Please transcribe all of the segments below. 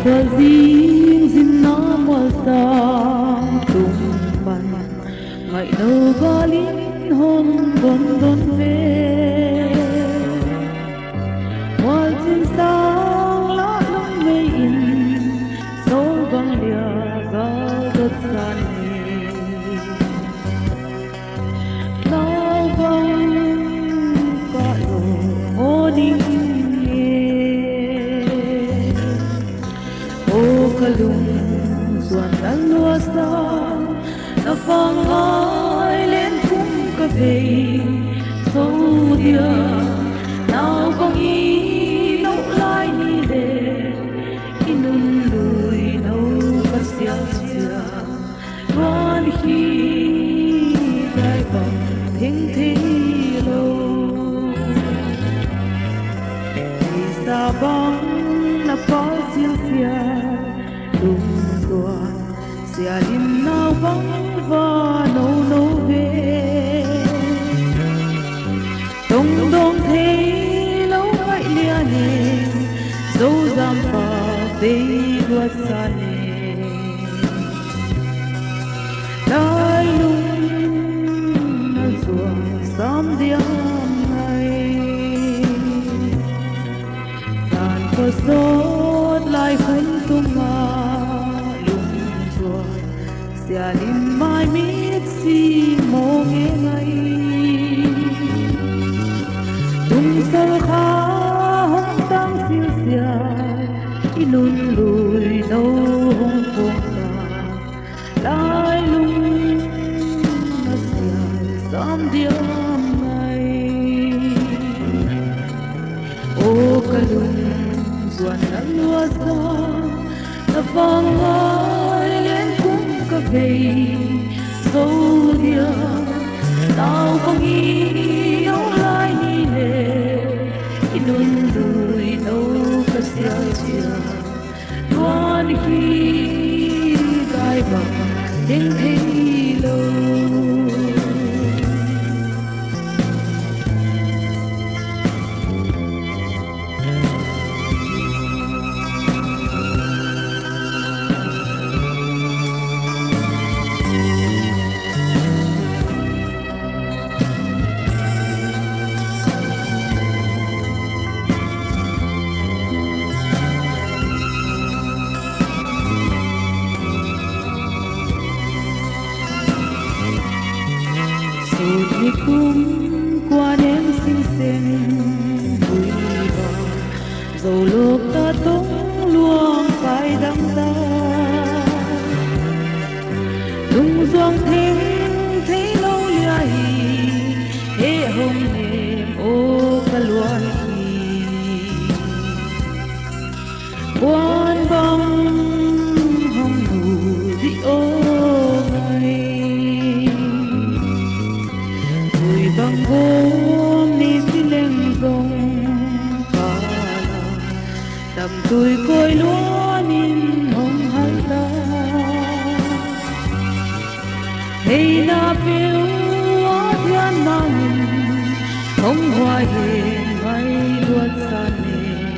Và riêng xin nó một sáng tung bàn Ngaihnou Gal In hon don về hoa trên sáng lá lung Ngaihnou sâu vang lia ga đất san sao vang cả lòng ô ninh ô kalung xuân đã lúa xa na vang ai lên khung cà phê sâu dia nào con ý nấu lại đi về inun lùi nấu cà xia xia quan khi đại vọng thinh thi lâu thì xa băng na bao xia xia đúng rồi xia lim nào vắng và nấu nấu về đông đông thế lâu vậy lia nè dấu giam và về vượt xa nè đại lung na ruộng xóm diam này đàn cờ sốt lại khốn tung mà xia lim mai mít si mô nghe ngay tung sơ khá hông tăng siêu xia inun lùi đâu hông phong xa lai lung na xia xóm diam ngay ô ca lung duan na lúa xa na vang ai lên cà phê sâu dia tao không nghĩ áo lại đi lệ inun lùi đâu cà xia xia quan khi gai bằng tiếng thế lâu đi cung qua đêm xinh xinh vui vào dầu lúc ta tung luồng phải đắng ta lung doang thêm thấy lâu lia hê hồng đêm ô ca luan quan băng hồng đủ đi ô bằng gốm đi xin lên rồng cả đầm tuổi côi lúa nhìn hồng hăng ta hay na phiêu thiên mang hồng hoa hiền hay luốt xa nền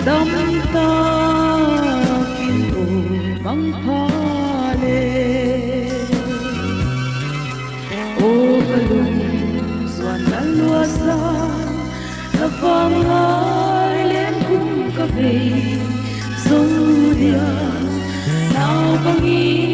đắm ta kinh cổ măng pha lê ô ca lung đã lúa xa ta vang ai lên khung cà phê sâu dia nào có nghĩ